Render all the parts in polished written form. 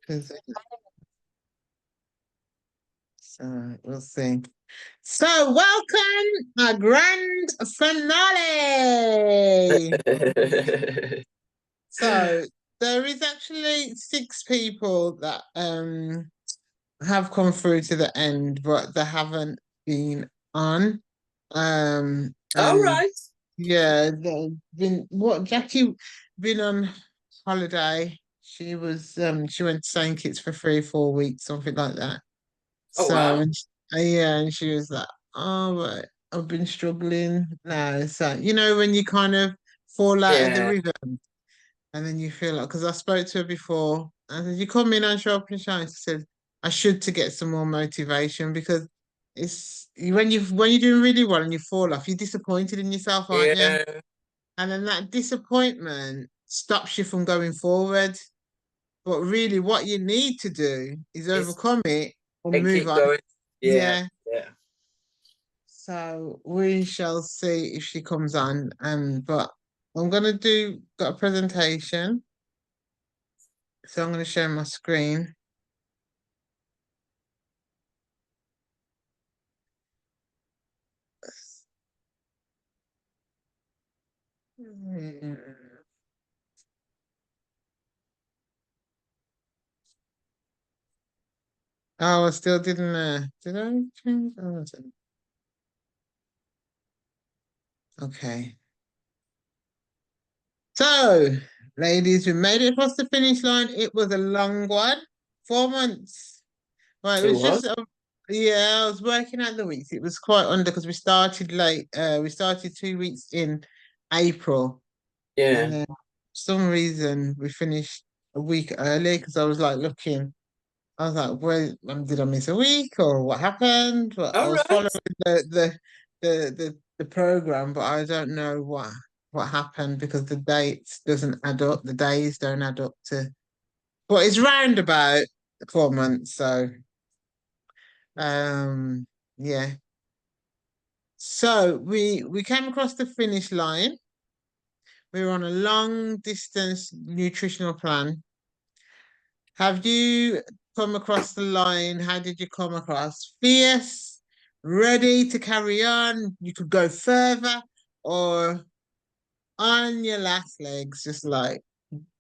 'Cause- So we'll see. So welcome our grand finale. So there is actually 6 people that have come through to the end, but they haven't been on. All And right. yeah, they've been Jackie been on holiday. She went to St. Kitts for 3 or 4 weeks, something like that. Oh, So wow. and yeah, and she was like, "Oh, but I've been struggling now." So when you kind of fall out of the Yeah, rhythm, and then you feel like, because I spoke to her before, I said, "You come in and show up and shine." She said, "I should to get some more motivation because when you're doing really well and you fall off, you're disappointed in yourself, aren't you? yeah. And then that disappointment stops you from going forward. But really, what you need to do is It's overcome it and and move keep on." going. Yeah, Yeah. yeah. So we shall see if she comes on. But I'm gonna got a presentation. So I'm gonna share my screen. Oh, I still didn't did I change? Oh, okay. So, ladies, we made it across the finish line. It was a long one. 4 months. Well, it It was just, was. yeah, I was working out the weeks. It was quite under because we started late. We started 2 weeks in April, and Yeah. then for some reason we finished a week early because I was like looking. I was like, "Well, did I miss a week or what happened?" But I All was following right. the program, but I don't know what happened because the dates doesn't add up. The days don't add up to. But it's round about 4 months, so um, yeah. So we came across the finish line. We were on a long distance nutritional plan. Have you come across the line? How did you come across? Fierce, ready to carry on? You could go further, or on your last legs, just like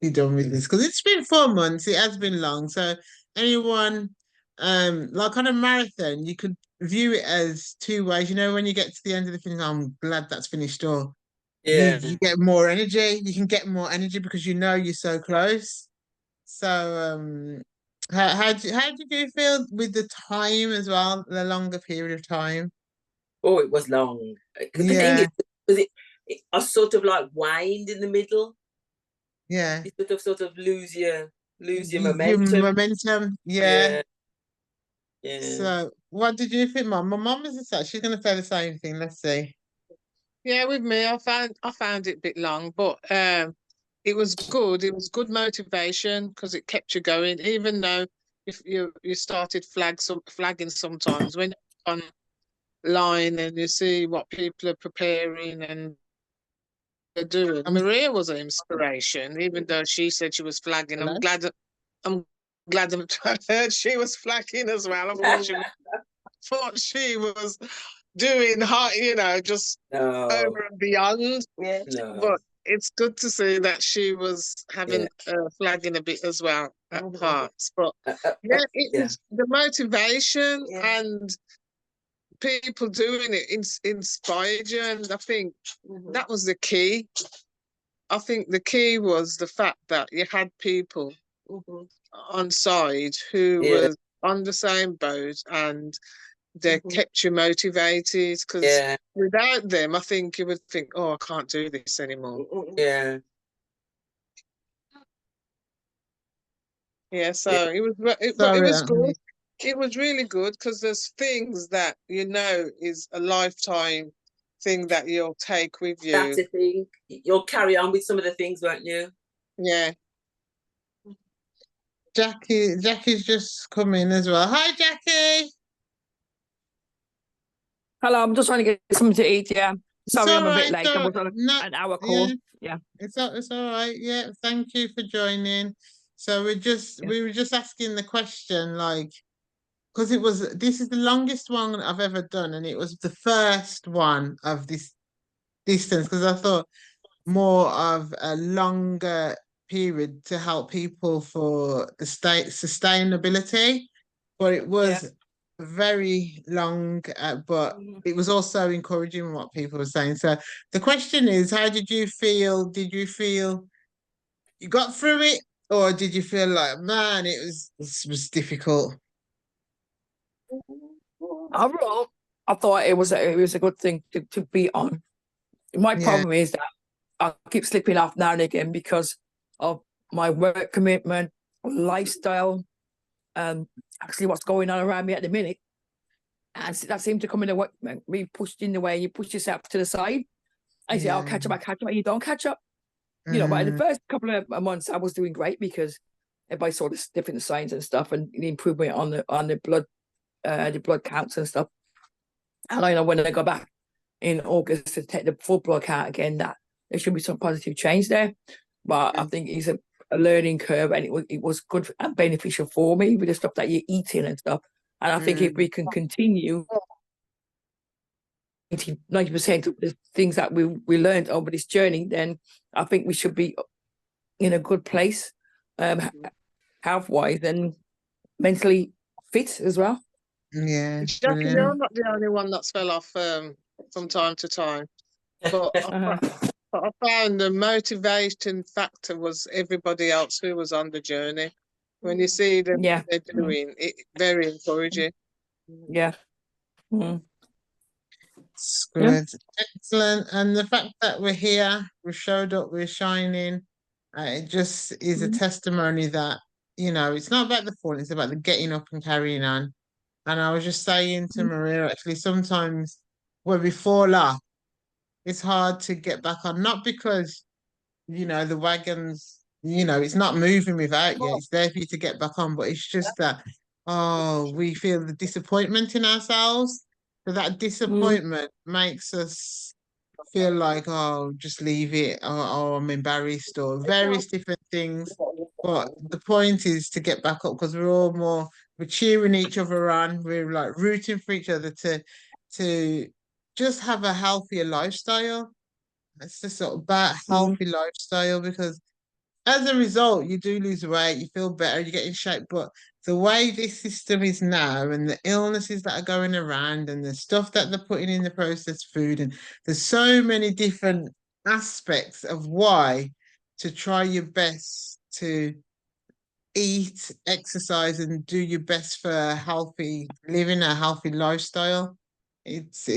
be done with this? Because it's been 4 months, it has been long. So anyone like on a marathon, you could view it as 2 ways. When you get to the end of the thing, I'm glad that's finished, or Yeah. you get more energy. You can get more energy because you're so close. So, how did you feel with the time as well, the longer period of time? Oh, it was long. The thing is, Yeah, was I sort of like whined in the middle. yeah. You sort of lose your Your momentum. momentum, yeah. Yeah, yeah. So, what did you think, Mum? My mum is the same. She's gonna say the same thing. Let's see. Yeah, with me, I found it a bit long, but it was good. It was good motivation because it kept you going, even though if you started flagging sometimes when you're online and you see what people are preparing and they're doing. I'm Maria was an inspiration, even though she said she was flagging. hello. I'm glad that I heard she was flagging as well. I thought she was doing hot, just No, over and beyond. Yeah. no. But it's good to see that she was Yeah, having flagging a bit as well at parts. But uh, uh, uh, yeah, it yeah, was the motivation and people doing it inspired you, and I think that was the key. I think the key was the fact that you had people on side who yeah, was on the same boat and they kept you motivated because yeah, without them, I think you would think, oh, I can't do this anymore. yeah, Yeah, yeah. so but it Sorry. was good. It was really good because there's things that is a lifetime thing that you'll take with That's you. the thing. You'll carry on with some of the things, won't you? Yeah. Jackie's just come in as well. Hi, Jackie. Hello, I'm just trying to get something to eat. Yeah, It's sorry, all I'm a bit right. late. I was on No, an hour yeah, call. Yeah. it's all right. Yeah, thank you for joining. So we were just asking the question, like, because this is the longest one I've ever done, and it was the first one of this distance, because I thought more of a longer period to help people for the state sustainability, but it Yeah. was very long, but Mhm. it was also encouraging what people were saying. So the question is, how did you feel? Did you feel you got through it, or did you feel like, man, it was difficult? Overall, I thought it was a good thing to be on. My Yeah, problem is that I keep slipping off now and again because of my work commitment, lifestyle, actually what's going on around me at the minute. And that seemed to come in the way, be pushed in the way, you push yourself to the side. I say, I'll yeah. catch up, you don't catch up. But in the Mm, first couple of months, I was doing great because everybody saw the different signs and stuff, and the improvement on the blood counts and stuff. And I know when I go back in August to take the full blood count again, that there should be some positive change there. But I think it's a learning curve, and it was good and beneficial for me with the stuff that you're eating and stuff. And I think if mm, we can continue 90% of the things that we learned over this journey, then I think we should be in a good place, health wise and mentally fit as well. yeah, Jackie, you're brilliant. not the only one that's fell off from time to time. But Uh-huh. I found the motivation factor was everybody else who was on the journey. When you see them Yeah. they're doing, it very encouraging. Yeah. Mm. It's Yeah. good. Excellent. And the fact that we're here, we showed up, we're shining, it just is a Mm. testimony that, it's not about the fall, it's about the getting up and carrying on. And I was just saying to Maria, actually, sometimes when we fall off, it's hard to get back on, not because, the wagons, it's not moving without you, it's there for you to get back on, but it's just that, oh, we feel the disappointment in ourselves. So that Mm. disappointment makes us feel like, oh, just leave it, or I'm embarrassed, or various different things. But the point is to get back up, because we're cheering each other on. We're like rooting for each other to just have a healthier lifestyle. It's just sort of about Mm. healthy lifestyle, because as a result, you do lose weight, you feel better, you get in shape. But the way this system is now, and the illnesses that are going around, and the stuff that they're putting in the processed food, and there's so many different aspects of why to try your best to eat, exercise, and do your best for living a healthy lifestyle. It's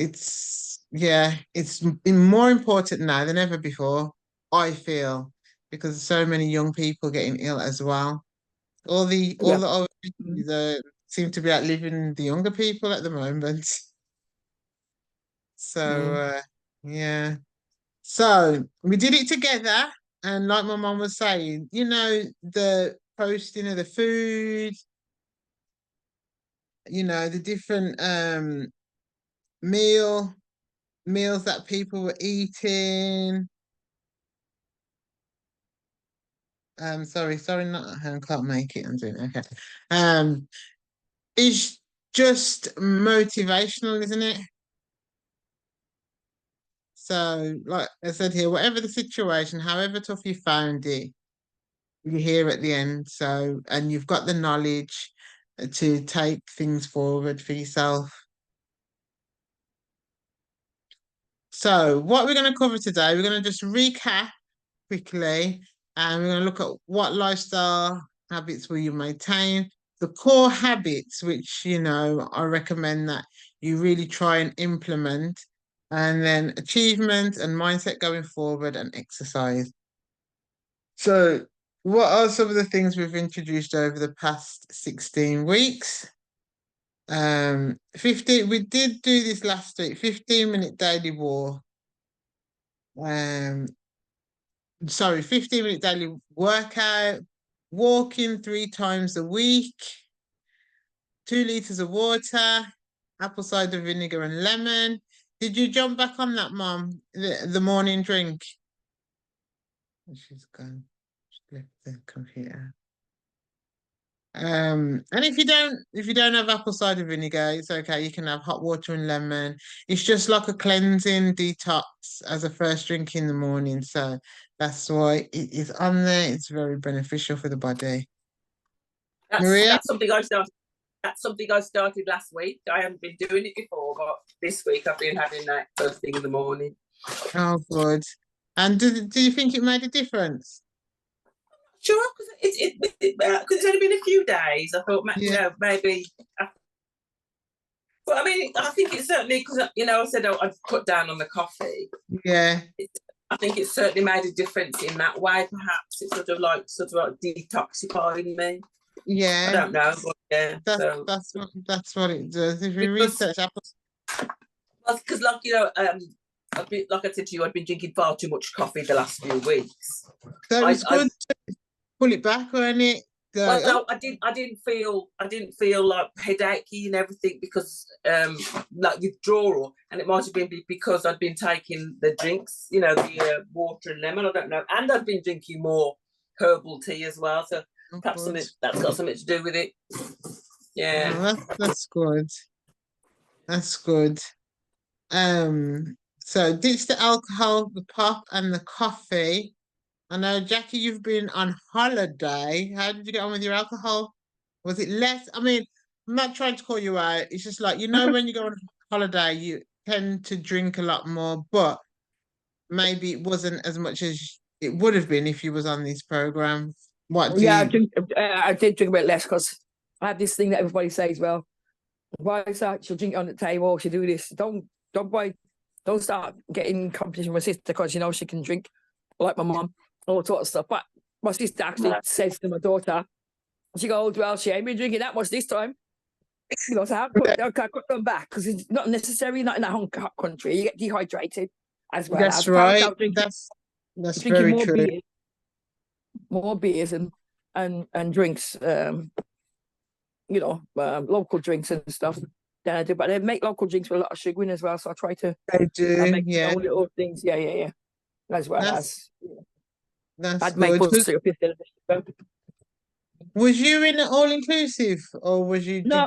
more important now than ever before, I feel, because so many young people getting ill as well. All Yeah. the older Mm. people seem to be outliving the younger people at the moment. So Mm. yeah. So we did it together, and like my mom was saying, the posting of the food, the different meal meals that people were eating. Sorry, not I can't make it. I'm doing okay. Um, it's just motivational, isn't it? So, like I said here, whatever the situation, however tough you found it, you're here at the end. So, and you've got the knowledge to take things forward for yourself. So, what we're going to cover today, we're going to just recap quickly, and we're going to look at what lifestyle habits will you maintain, the core habits, which, I recommend that you really try and implement, and then achievement and mindset going forward, and exercise. So, what are some of the things we've introduced over the past 16 weeks? 15, we did do this last week, 15-minute daily walk. Um, 15-minute daily workout, walking 3 times a week, 2 liters of water, apple cider vinegar and lemon. Did you jump back on that, Mom? The morning drink? She's gone. She left the computer. And if you don't have apple cider vinegar, it's okay. You can have hot water and lemon. It's just like a cleansing detox as a first drink in the morning. So that's why it is on there. It's very beneficial for the body. That's Maria? that's something I started. That's something I started last week. I haven't been doing it before, but this week I've been having that first thing in the morning. Oh, good. And do you think it made a difference? Sure, because it's only been a few days. I thought, Yeah. maybe. But I mean, I think it's certainly because I said I've cut down on the coffee. Yeah. I think it certainly made a difference in that way. Perhaps it's sort of like detoxifying me. I Yeah. don't know, but yeah. That's what it does. If you Because- research apple, Because like I said to you, I've been drinking far too much coffee the last few weeks. so it's good to pull it back, wasn't it? Go, Well, no, I didn't feel like headachy and everything because like withdrawal, and it might have been because I'd been taking the drinks, the water and lemon. I don't know, and I've been drinking more herbal tea as well. So perhaps that's got something to do with it. Yeah, that's good. That's good. So ditch the alcohol, the pop, and the coffee. I know, Jackie, you've been on holiday. How did you get on with your alcohol? Was it less? I mean, I'm not trying to call you out. It's just like, when you go on holiday, you tend to drink a lot more, but maybe it wasn't as much as it would have been if you was on this program. I did drink a bit less because I have this thing that everybody says, well, why is that? She'll drink it on the table, she'll do this. Don't start getting competition with my sister because she can drink like my mum, all sort of stuff. But my sister actually says to my daughter, she goes, well, she ain't been drinking that much this time. So I cut them back because it's not necessary, not in a hot country. You get dehydrated as well. That's right. That's very true. More beers and drinks, local drinks and stuff than I do. But they make local drinks with a lot of sugar in as well. So I try to make little things. Yeah. As well as that's make good. syrup instead of Was you in an all-inclusive or was you? No.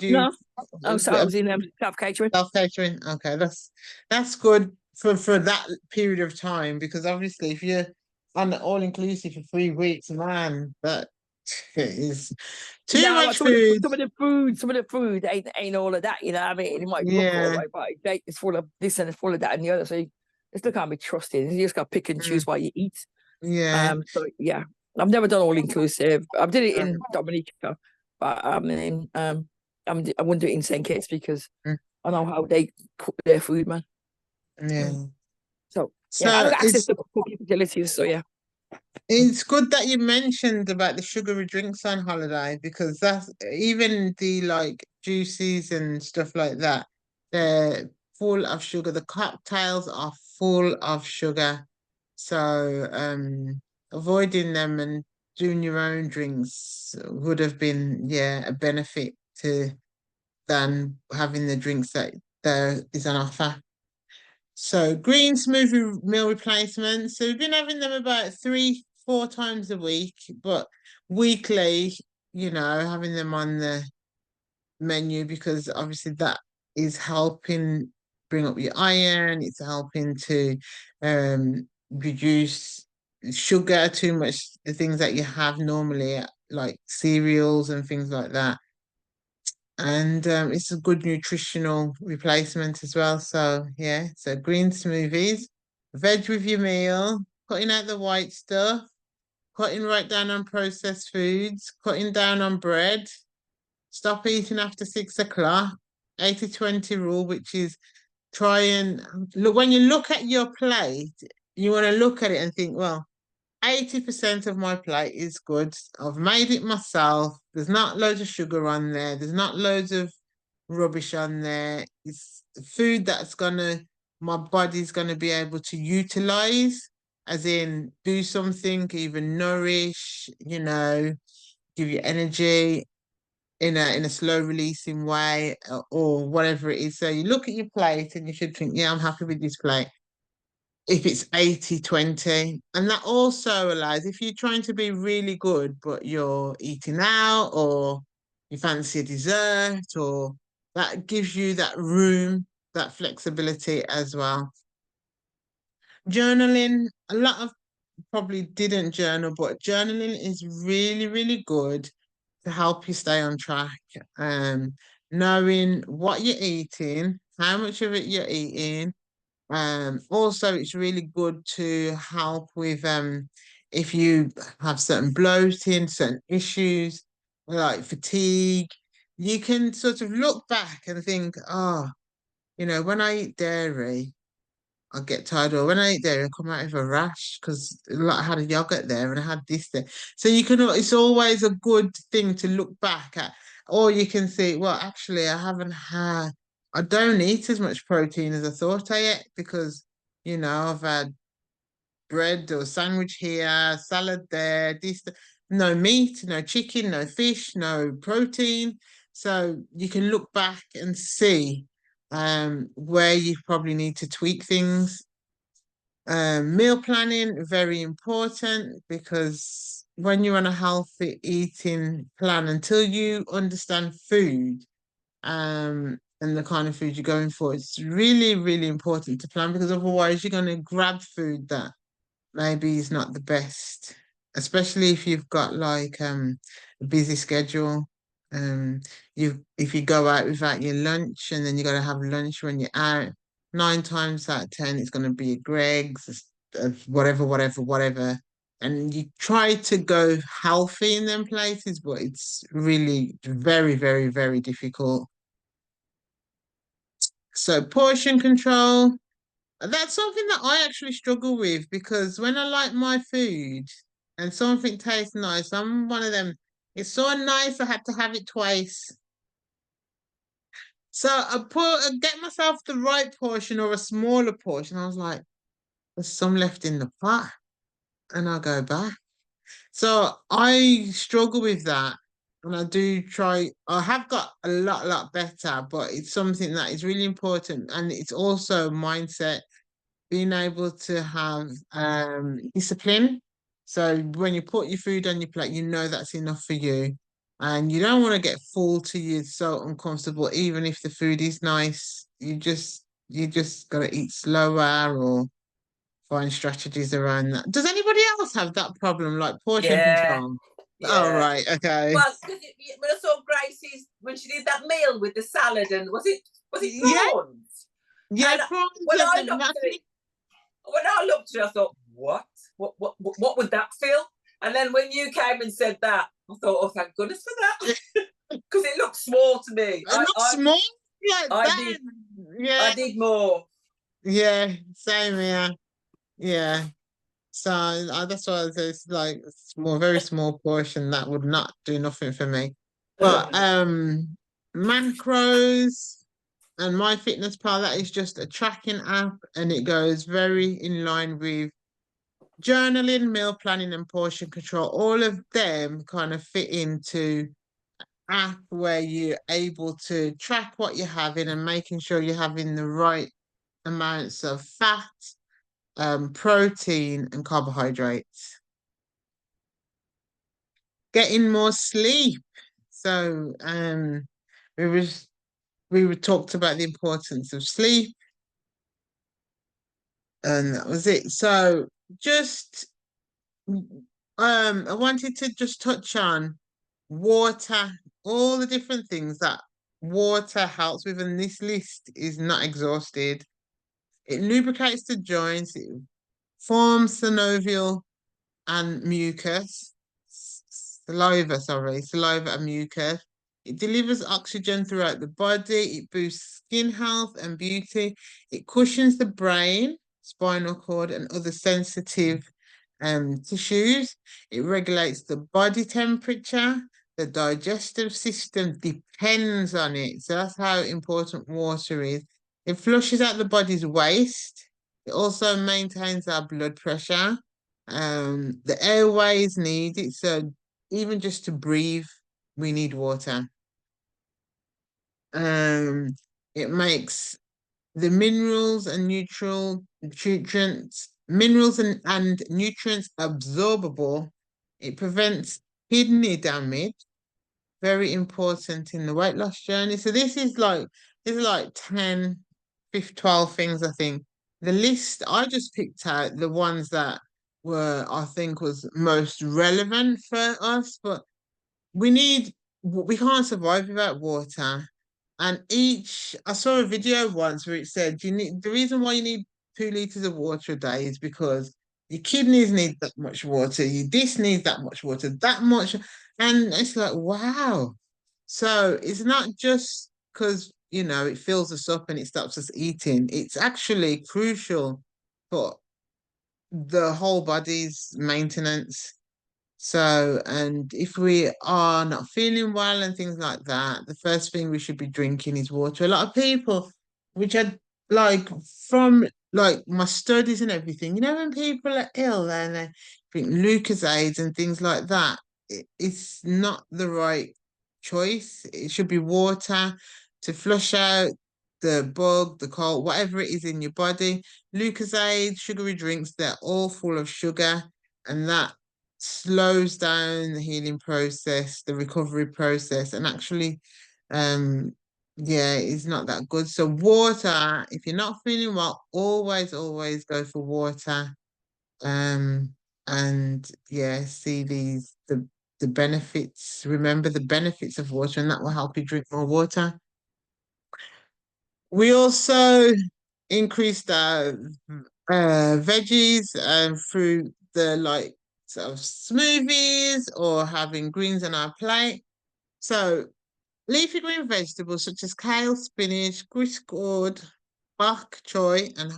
I was in self-catering. Self-catering. Okay, that's good for that period of time because obviously if you're on the all-inclusive for 3 weeks, man, that is too much food. Some of the food ain't all of that. You know what I mean? It might look all right, but it's full of this and it's full of that and the other. So you still can't be trusted. You just got to pick and choose what you eat. Yeah. So yeah, I've never done all-inclusive. I did it in Dominica, but I mean, I wouldn't do it in St. Kitts because I know how they cook their food, man. Yeah. So I don't got access to cooking facilities. So yeah. It's good that you mentioned about the sugary drinks on holiday because that's even the like juices and stuff like that. They're full of sugar. The cocktails are full of sugar. So avoiding them and doing your own drinks would have been a benefit than having the drinks that there is on offer. So green smoothie meal replacements. So we've been having them about 3-4 times a week, but weekly, having them on the menu because obviously that is helping bring up your iron. It's helping to reduce sugar too much, the things that you have normally, like cereals and things like that. And it's a good nutritional replacement as well. So so green smoothies, veg with your meal, cutting out the white stuff, cutting right down on processed foods, cutting down on bread, stop eating after 6 o'clock, 80-20 rule, which is try and look when you look at your plate, you want to look at it and think, well, 80% of my plate is good. I've made it myself. There's not loads of sugar on there. There's not loads of rubbish on there. It's food that's my body's gonna be able to utilize, as in do something, even nourish, give you energy in a slow releasing way or whatever it is. So you look at your plate and you should think, yeah, I'm happy with this plate if it's 80-20. And that also allows, if you're trying to be really good, but you're eating out or you fancy a dessert, or that gives you that room, that flexibility as well. Journaling, a lot of probably didn't journal, but journaling is really, really good to help you stay on track. Knowing what you're eating, how much of it you're eating. Also, it's really good to help with if you have certain bloating, certain issues like fatigue. You can sort of look back and think, oh, when I eat dairy, I get tired, or when I eat dairy, I come out with a rash because I had a yogurt there and I had this there. So it's always a good thing to look back at, or you can see, well, actually, I don't eat as much protein as I thought I ate because, I've had bread or sandwich here, salad there, no meat, no chicken, no fish, no protein. So you can look back and see where you probably need to tweak things. Meal planning, very important, because when you're on a healthy eating plan, until you understand food, and the kind of food you're going for, it's really, really important to plan, because otherwise you're going to grab food that maybe is not the best, especially if you've got like a busy schedule. If you go out without your lunch and then you got to have lunch when you're out, 9 times out of 10 it's going to be a Greg's, whatever, whatever, whatever. And you try to go healthy in them places, but it's really very, very, very difficult. So portion control, that's something that I actually struggle with, because when I like my food and something tastes nice, I'm one of them. It's so nice I had to have it twice. So I get myself the right portion or a smaller portion. I was like, there's some left in the pot, and I'll go back. So I struggle with that. And I do try, I have got a lot better, but it's something that is really important. And it's also mindset, being able to have discipline. So when you put your food on your plate, you know that's enough for you. And you don't want to get full till you're so uncomfortable, even if the food is nice. You just gotta eat slower or find strategies around that. Does anybody else have that problem, like portion Yeah, control? Oh, yeah. right, okay. Well, when I saw Gracie's, when she did that meal with the salad, and was it Yeah, prawns? yeah, And prawns when I and looked at that's it, I thought, what would that feel? And then when you came and said that, I thought, oh, thank goodness for that, because it looked small to me. it looks small like I that. did, Yeah, I did more. yeah, same here. Yeah. So that's why it's like small, very small portion that would not do nothing for me. But macros and MyFitnessPal, that is just a tracking app, and it goes very in line with journaling, meal planning, and portion control. All of them kind of fit into app where you're able to track what you're having and making sure you're having the right amounts of fat, protein, and carbohydrates. Getting more sleep. So we was we were talked about the importance of sleep, and that was it. So just I wanted to just touch on water, all the different things that water helps with, and this list is not exhausted. It lubricates the joints, it forms synovial and mucus, saliva and mucus. It delivers oxygen throughout the body. It boosts skin health and beauty. It cushions the brain, spinal cord, and other sensitive tissues. It regulates the body temperature. The digestive system depends on it. So that's how important water is. It flushes out the body's waste. It also maintains our blood pressure. The airways need it. So even just to breathe, we need water. Um, it makes the minerals and nutrients absorbable. It prevents kidney damage. very important in the weight loss journey. So this is like 10, 15, 12 things, I think. The list, I just picked out the ones that were, I think, was most relevant for us, but we can't survive without water. And I saw a video once where it said the reason why you need 2 liters of water a day is because your kidneys need that much water, this needs that much water, that much. And it's like, wow. So it's not just because, it fills us up and it stops us eating. It's actually crucial for the whole body's maintenance. So, and if we are not feeling well and things like that, the first thing we should be drinking is water. A lot of people, which are like from like my studies and everything, when people are ill and they drink Lucozade and things like that, it's not the right choice. It should be water to flush out the bug, the cold, whatever it is in your body. Lucozade, sugary drinks, they're all full of sugar, and that slows down the healing process, the recovery process, and actually, yeah, it's not that good. So water, if you're not feeling well, always go for water. And yeah, see the benefits. Remember the benefits of water, and that will help you drink more water. We also increased our veggies through the like sort of smoothies or having greens on our plate. So leafy green vegetables such as kale, spinach, Chris gourd, bok choy, and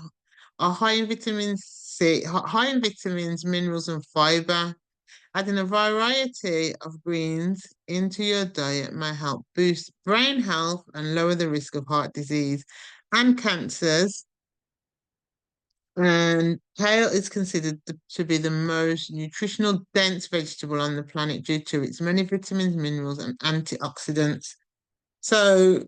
are high in vitamin C, high in vitamins, minerals, and fiber. Adding a variety of greens into your diet may help boost brain health and lower the risk of heart disease and cancers. And kale is considered to be the most nutritional dense vegetable on the planet due to its many vitamins, minerals, and antioxidants. So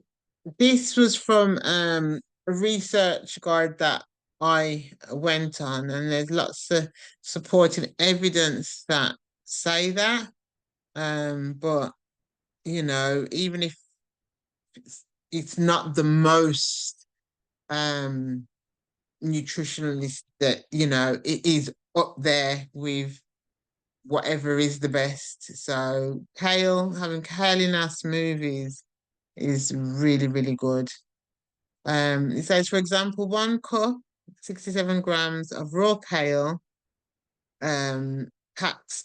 this was from a research guide that I went on, and there's lots of supporting evidence that say that. But even if it's not the most nutritionalist, that it is up there with whatever is the best. So having kale in our smoothies is really, really good. It says, for example, 1 cup, 67 grams of raw kale, packs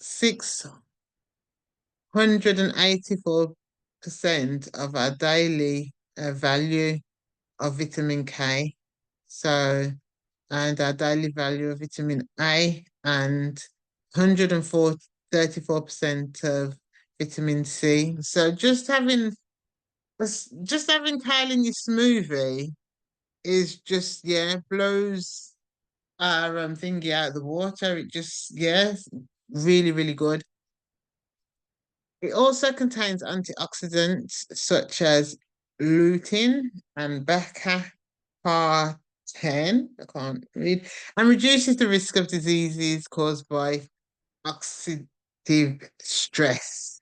684% of our daily value of vitamin K. So, and our daily value of vitamin A, and 134% of vitamin C. So just having kale in your smoothie is just, blows our thingy out of the water. It just, really, really good. It also contains antioxidants such as lutein and beta-carotene, I can't read, and reduces the risk of diseases caused by oxidative stress.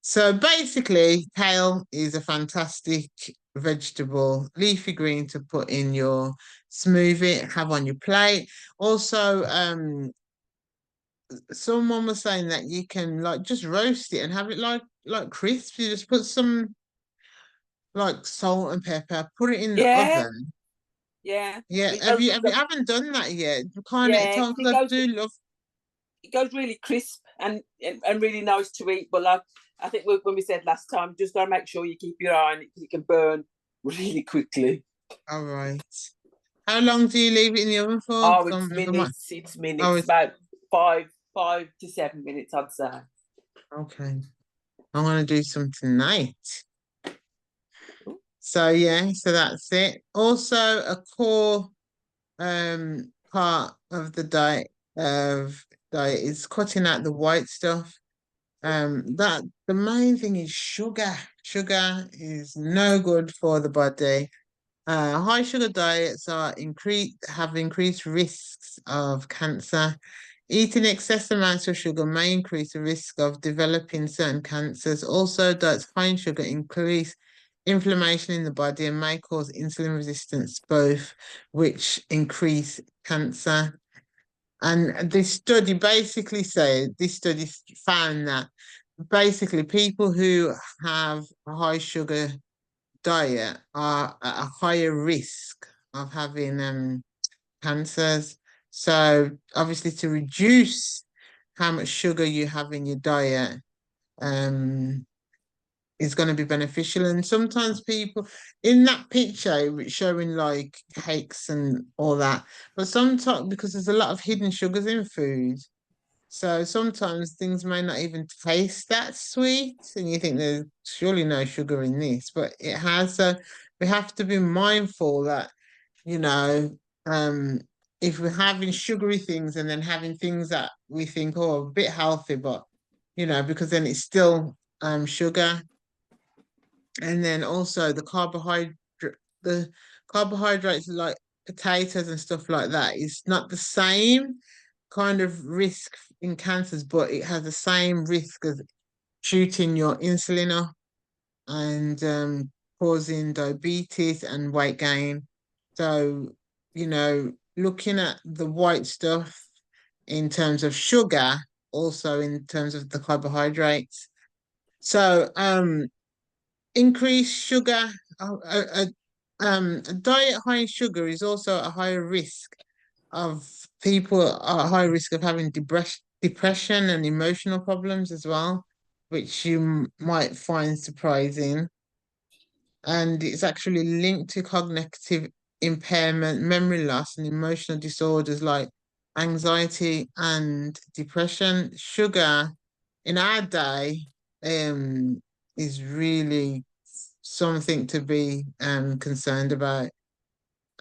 So basically, kale is a fantastic vegetable, leafy green to put in your smoothie, have on your plate. Also, someone was saying that you can like just roast it and have it like crisps. You just put some like salt and pepper, put it in the Yeah, oven. yeah. Yeah, It goes, have you haven't done that yet? Kind of yeah, time, because I do love. it goes really crisp and really nice to eat. But like I think when we said last time, just gotta make sure you keep your eye on it because it can burn really quickly. All right. How long do you leave it in the oven for? Oh, it's minutes. It's minutes. Oh, it's About 5 to 7 minutes, I'd say. okay. I'm gonna do some tonight. So yeah, so that's it. Also, a core part of the diet is cutting out the white stuff. That the main thing is sugar. Sugar is no good for the body. High sugar diets have increased risks of cancer, Eating excess amounts of sugar may increase the risk of developing certain cancers. Also, diets high in sugar increase inflammation in the body and may cause insulin resistance, both which increase cancer. And this study basically said, this study found that basically people who have a high sugar diet are at a higher risk of having cancers. So obviously to reduce how much sugar you have in your diet is going to be beneficial. And sometimes people in that picture it's showing like cakes and all that, but sometimes because there's a lot of hidden sugars in food, so sometimes things may not even taste that sweet, and you think there's surely no sugar in this, but it has. So we have to be mindful that, you know, um, if we're having sugary things and then having things that we think, oh, a bit healthy, but because then it's still sugar. And then also the carbohydrates like potatoes and stuff like that is not the same kind of risk in cancers, but it has the same risk as shooting your insulin up and causing diabetes and weight gain. So, looking at the white stuff in terms of sugar, also in terms of the carbohydrates. So, increased sugar, a diet high in sugar is also a higher risk of people are at high risk of having depression and emotional problems as well, which you might find surprising. And it's actually linked to cognitive impairment, memory loss, and emotional disorders like anxiety and depression. Sugar in our day is really something to be concerned about.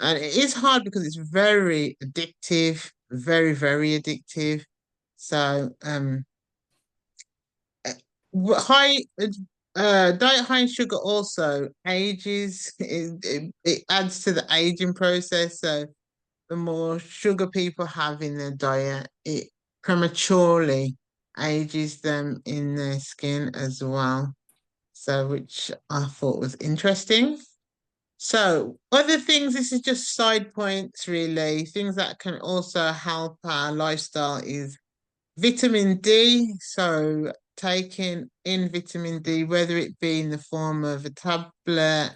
And it is hard because it's very addictive, very, very addictive. So high diet high in sugar also ages. It adds to the aging process. So the more sugar people have in their diet, it prematurely ages them in their skin as well. So which I thought was interesting. So other things, this is just side points really. Things that can also help our lifestyle is vitamin D. So taking in vitamin D, whether it be in the form of a tablet,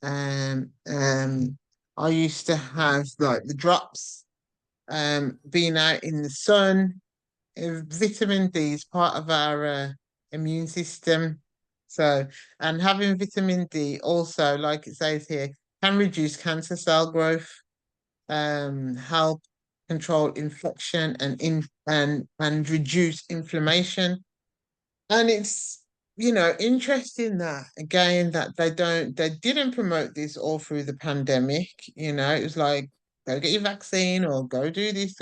um, um, I used to have like the drops, being out in the sun. Vitamin D is part of our immune system. So, and having vitamin D also, like it says here, can reduce cancer cell growth, help control infection and reduce inflammation. And it's interesting that again that they didn't promote this all through the pandemic. It was like go get your vaccine or go do this.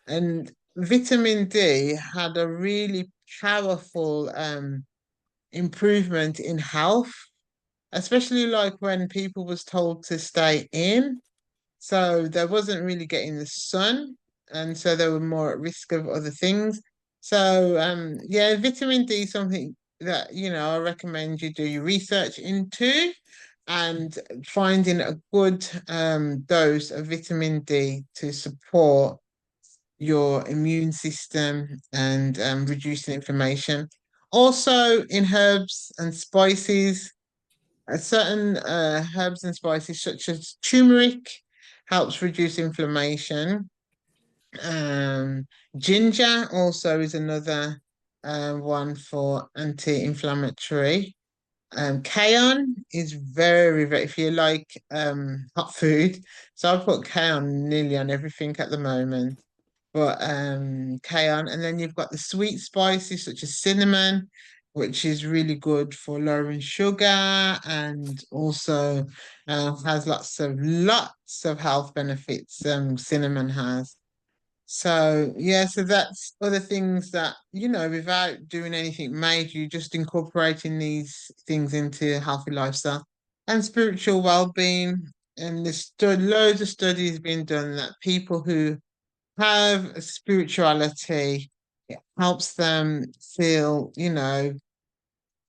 And vitamin D had a really powerful improvement in health, especially like when people was told to stay in. So they wasn't really getting the sun, and so they were more at risk of other things. So yeah, vitamin D is something that I recommend you do your research into and finding a good dose of vitamin D to support your immune system and reducing inflammation. Also in herbs and spices, certain herbs and spices such as turmeric helps reduce inflammation. Ginger also is another one for anti-inflammatory. Cayenne is very, very, if you like hot food. So I put cayenne nearly on everything at the moment. But cayenne, and then you've got the sweet spices such as cinnamon, which is really good for lowering sugar and also has lots of health benefits. Cinnamon has. So yeah, so that's other things that, without doing anything major, you just incorporating these things into a healthy lifestyle and spiritual well-being. And there's loads of studies being done that people who have spirituality. It helps them feel, you know,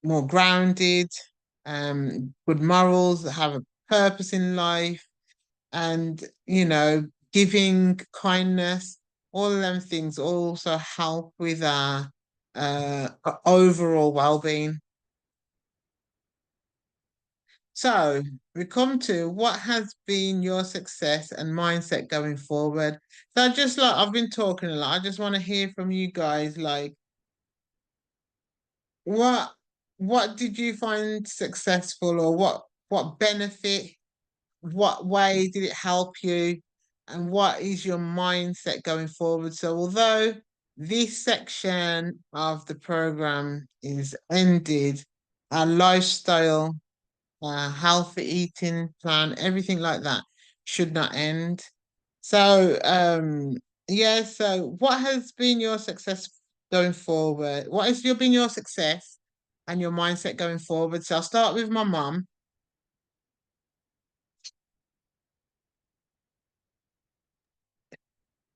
more grounded, good morals, that have a purpose in life, and, you know, giving, kindness, all of them things also help with our overall well-being. So we come to what has been your success and mindset going forward. So I just like I've been talking a lot. I just want to hear from you guys, like what what did you find successful, or what benefit, what way did it help you, and what is your mindset going forward? So although this section of the program is ended, our lifestyle, healthy eating plan, everything like that should not end. So, yeah, so what has been your success going forward? What has been your success and your mindset going forward? So I'll start with my mum.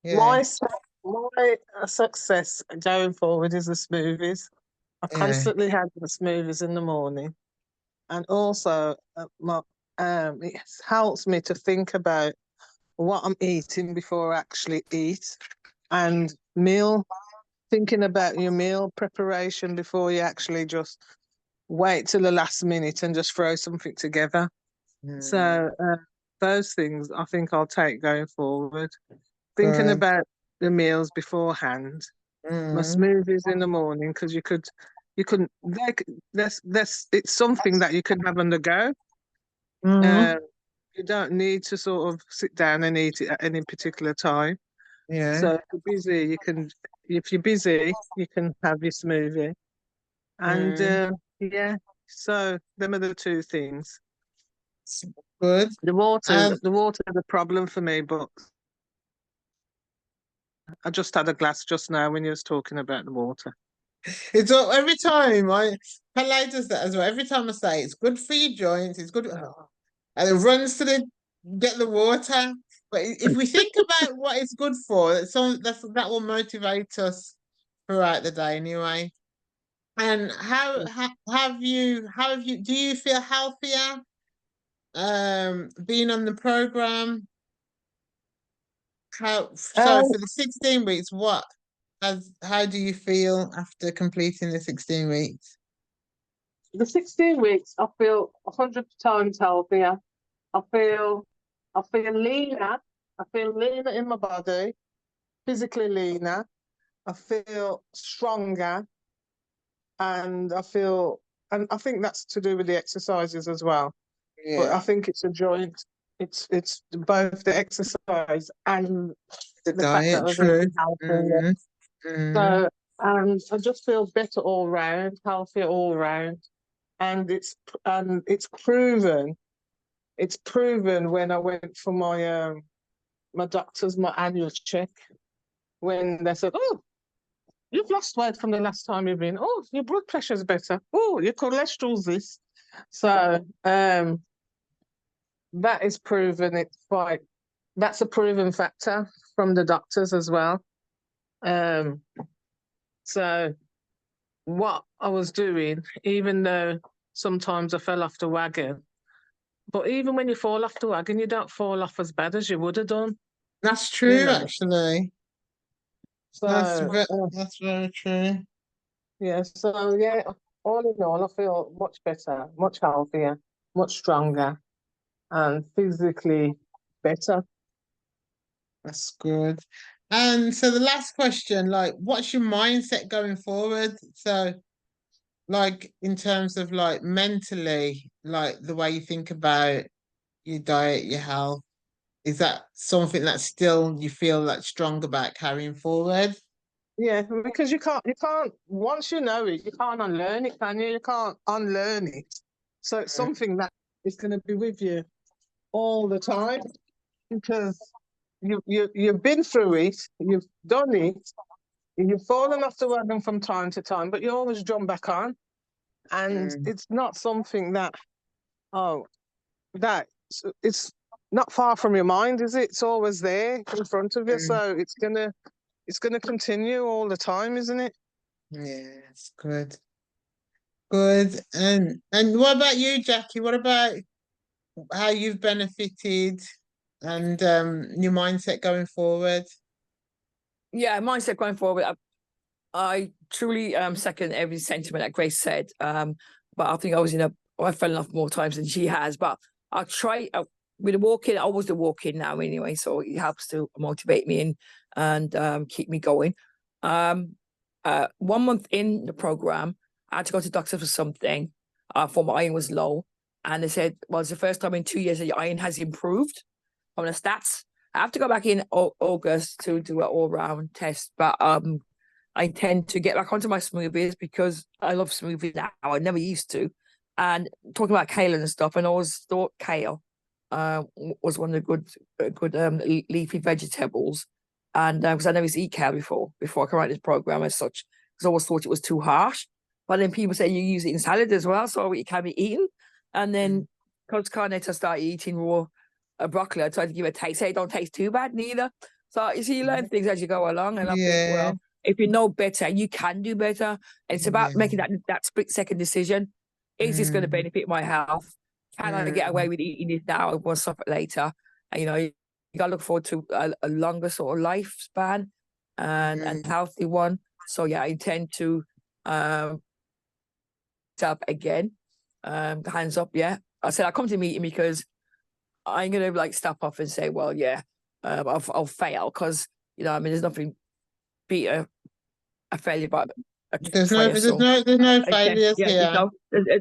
Yeah, My success going forward is the smoothies. I yeah, constantly have the smoothies in the morning, and also it helps me to think about what I'm eating before I actually eat, and thinking about your meal preparation before you actually just wait till the last minute and just throw something together. mm, So those things I think I'll take going forward. Thinking good. about the meals beforehand, my Mm, smoothies in the morning, because you couldn't like that's it's something that you can have on the go. mm, Um, you don't need to sort of sit down and eat it at any particular time. yeah, So if you're busy, you can have your smoothie. And mm, yeah, so them are the two things. good. Um, The water is a problem for me, but I just had a glass just now when you was talking about the water. it's all, every time Pele does that as well. Every time I say it's good for your joints, it's good, and it runs to the get the water. But if we think about what it's good for, that will motivate us throughout the day anyway. And how have you do you feel healthier being on the program? So Um, for the 16 weeks, how do you feel after completing the 16 weeks? the 16 weeks, I feel 100 times healthier. I feel, I feel leaner. I feel leaner in my body, physically leaner. I feel stronger, and I think that's to do with the exercises as well. But Yeah, I think it's a joint. It's both the exercise and the the fact that I diet, was true. eating healthy. Yeah. Mm, mm, So, I just feel better all round, healthier all round, and it's proven. It's proven when I went for my doctor's my annual check, when they said, "Oh, you've lost weight from the last time you've been. Oh, your blood pressure's better. Oh, your cholesterol's this." So that is proven. That's a proven factor from the doctors as well. Um, so what I was doing, even though sometimes I fell off the wagon, but even when you fall off the wagon, you don't fall off as bad as you would have done, that's you true, know. actually. So That's very true. yeah, so yeah, all in all, I feel much better, much healthier, much stronger, and physically better. That's good. And so the last question, like, what's your mindset going forward? So, like, in terms of like mentally, like the way you think about your diet, your health, is that something that still you feel like strong about carrying forward? Yeah, because you can't, once you know it, you can't unlearn it, can you? You can't unlearn it. So it's Mm, something that is going to be with you all the time, because you've been through it, you've done it, you've fallen off the wagon from time to time, but you always jump back on. And mm, it's not something that, oh, that it's not far from your mind, is it? It's always there in front of you, so it's gonna continue all the time, isn't it? Yes, good. Good. And what about you, Jackie? What about how you've benefited and your mindset going forward? Yeah, mindset going forward. I truly second every sentiment that Grace said. But I think I fell in love more times than she has. But I try with the walking. I was the walking now anyway, so it helps to motivate me and keep me going. 1 month in the program, I had to go to the doctor for something. For my iron was low, and they said, "Well, it's the first time in 2 years that your iron has improved on the stats." I have to go back in August to do an all-round test, but I intend to get back onto my smoothies because I love smoothies now. I never used to. And talking about kale and stuff, and I always thought kale was one of the good leafy vegetables. And because I never used to eat kale before I came out this program as such, because I always thought it was too harsh. But then people say you use it in salad as well, so it can be eaten. And then Coach Carnett, I started eating raw broccoli. I tried to give it a taste. Say it don't taste too bad neither. So you see, you learn things as you go along, and I think, well, if you know better, you can do better. And it's about making that split-second decision. Is this going to benefit my health? Can I get away with eating this now and we'll suffer later? And, you got to look forward to a longer sort of lifespan and healthy one. So, yeah, I intend to up again. Hands up, yeah. I said I come to meeting because I'm going to step off and say, well, yeah, I'll fail because, there's nothing beat a failure, but There's no failures here.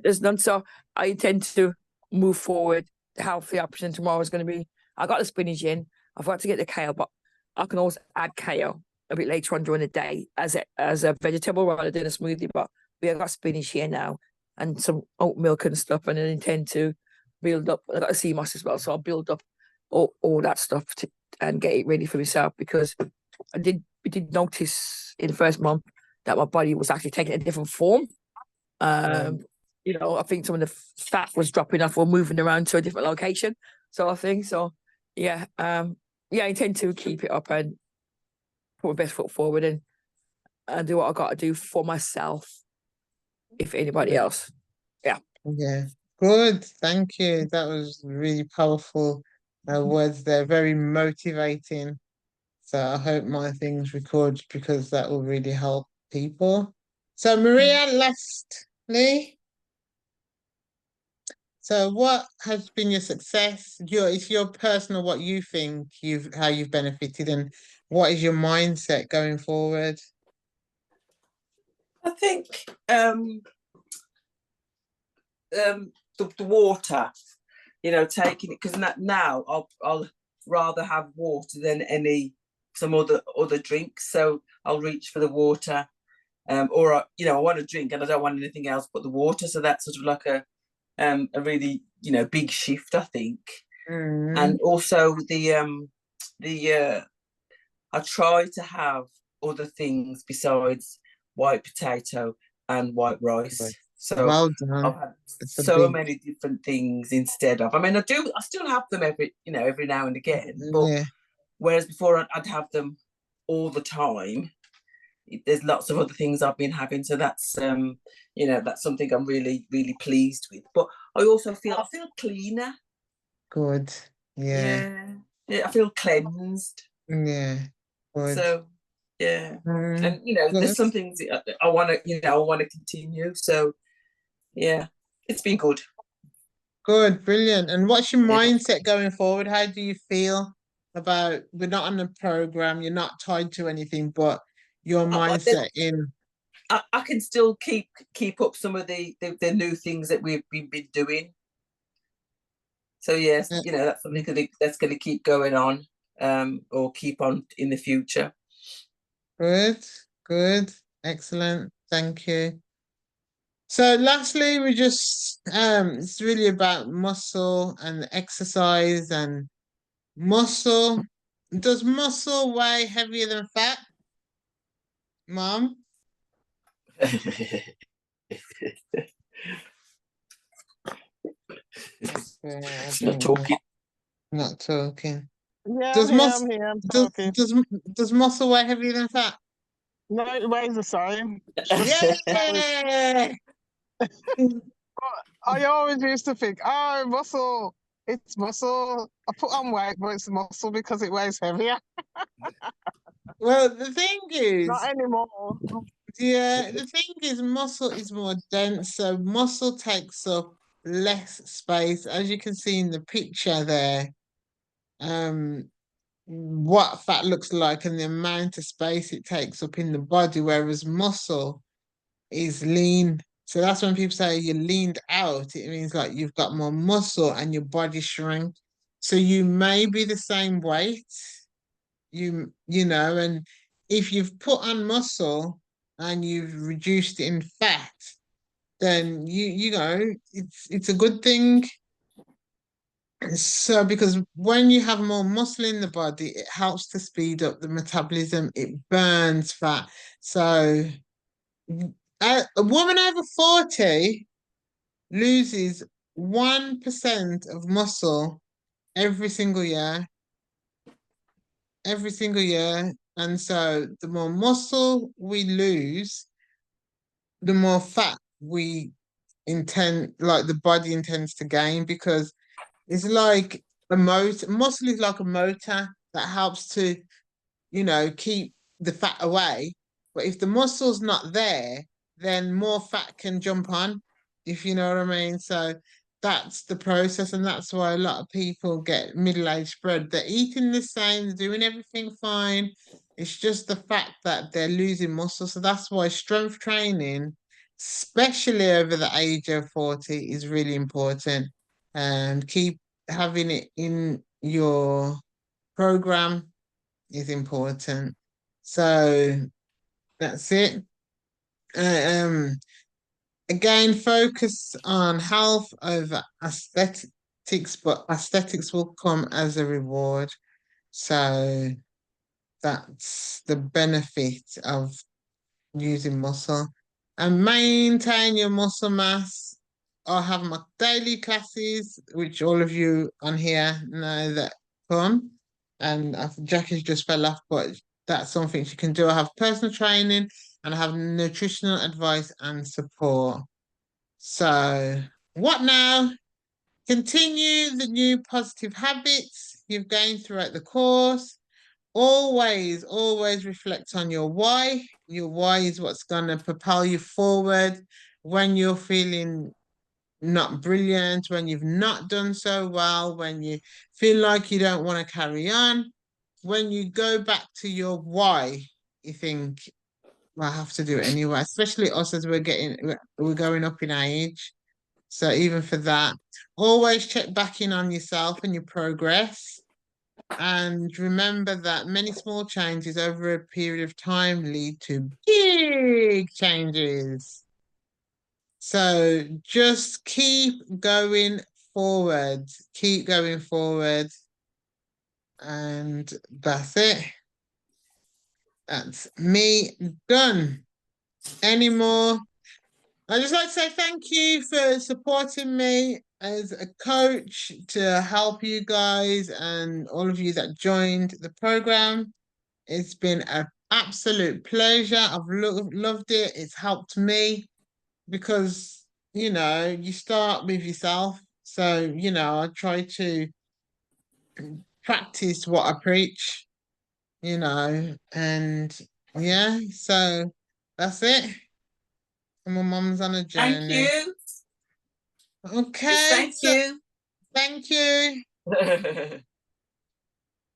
There's none. So I intend to move forward. The healthy option tomorrow is going to be, I got the spinach in. I've got to get the kale, but I can also add kale a bit later on during the day as a vegetable rather than a smoothie. But we have got spinach here now and some oat milk and stuff, and I intend to build up. I got a sea moss as well, so I'll build up all that stuff and get it ready for myself, because we did notice in the first month that my body was actually taking a different form. I think some of the fat was dropping off or moving around to a different location. So I think I intend to keep it up and put my best foot forward and do what I got to do for myself, if anybody else. Yeah. Yeah. Good. Thank you. That was really powerful words there. Very motivating. So I hope my things record because that will really help people. So Maria, lastly, so what has been your success? It's your personal, what you think how you've benefited, and what is your mindset going forward? I think the water, taking it, because now I'll rather have water than some other drinks. So I'll reach for the water, or I want a drink and I don't want anything else but the water. So that's sort of like a really big shift, I think. And also I try to have other things besides white potato and white rice. So well done. I've had so many different things instead of. I mean, I still have them every now and again, but whereas before I'd have them all the time. There's lots of other things I've been having, so that's that's something I'm really, really pleased with. But I also feel cleaner. Good. Yeah. I feel cleansed. Yeah. Good. So and there's some things I want to continue. So yeah, it's been good. Good, brilliant. And what's your mindset going forward? How do you feel about, we're not on the program, you're not tied to anything, but your mindset I can still keep up some of the new things that we've been doing. So yes, that's something that's going to keep going on, or keep on in the future. Good, excellent. Thank you. So lastly, we just it's really about muscle and exercise and muscle. Does muscle weigh heavier than fat, Mom? It's not talking. Not talking. Yeah, Does mus I'm here, I'm does talking. does does muscle weigh heavier than fat? No, it weighs the same. Yeah. I always used to think, oh, muscle, it's muscle. I put on weight, but it's muscle because it weighs heavier. Well, the thing Not is, anymore. yeah, the thing is, muscle is more dense, so muscle takes up less space, as you can see in the picture there. Um, what fat looks like and the amount of space it takes up in the body, whereas muscle is lean. So that's when people say you're leaned out, it means like you've got more muscle and your body shrink. So you may be the same weight, you know, and if you've put on muscle and you've reduced it in fat, then you know it's a good thing. So, because when you have more muscle in the body, it helps to speed up the metabolism, it burns fat. So, a woman over 40 loses 1% of muscle every single year, every single year. And so, the more muscle we lose, the more fat we like the body intends to gain, because it's like a motor. Muscle is like a motor that helps to, keep the fat away. But if the muscle's not there, then more fat can jump on, if you know what I mean. So that's the process, and that's why a lot of people get middle-aged spread. They're eating the same, they're doing everything fine. It's just the fact that they're losing muscle. So that's why strength training, especially over the age of 40, is really important. And keep having it in your program is important. So that's it. Uh, um, Again, focus on health over aesthetics, but aesthetics will come as a reward. So that's the benefit of using muscle. And maintain your muscle mass. I have my daily classes, which all of you on here know that come. And Jackie's just fell off, but that's something she can do. I have personal training and I have nutritional advice and support. So, what now? Continue the new positive habits you've gained throughout the course. Always reflect on your why. Your why is what's going to propel you forward when you're feeling not brilliant, when you've not done so well, when you feel like you don't want to carry on. When you go back to your why, you think, well, I have to do it anyway, especially us as we're going up in age. So even for that, always check back in on yourself and your progress. And remember that many small changes over a period of time lead to big changes. So just keep going forward. Keep going forward. And that's it. That's me done. Any more? I'd just like to say thank you for supporting me as a coach to help you guys and all of you that joined the program. It's been an absolute pleasure. I've loved it. It's helped me because, you start with yourself. So, I try to practice what I preach, and yeah, so that's it. And my mum's on a Thank journey. you. Okay, Thank so you. thank you,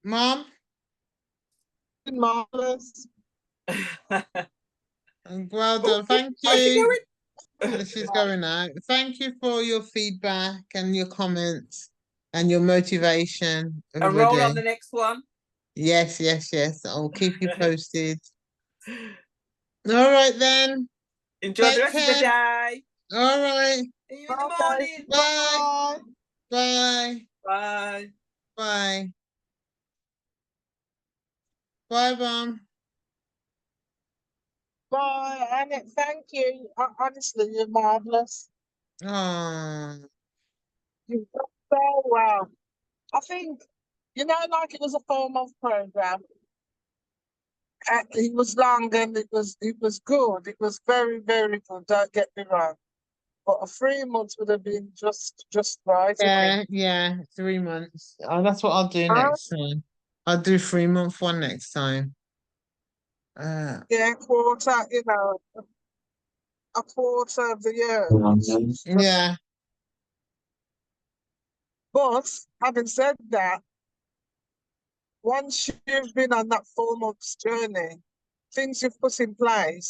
Mom. Marvelous. And well done. Thank How's she you. going? She's going out. Thank you for your feedback and your comments and your motivation, And roll on everybody. the next one. Yes. I'll keep you posted. All right then. Enjoy the Take rest of the care. day. All right. See you in the Okay. morning. Bye. Bye. Bye. Bye. Bye. Bye, Mom. Bye. And thank you. Honestly, you're marvelous. Oh. You've done so well. I think, like it was a 4-month program. It was long and it was good. It was very, very good. Don't get me wrong. But a 3 months would have been just right, I think. Yeah, 3 months. Oh, that's what I'll do Huh? next time. I'll do 3 month one next time. Uh, Yeah, a quarter of the year. yeah, But having said that, once you've been on that 4 months journey, things you've put in place,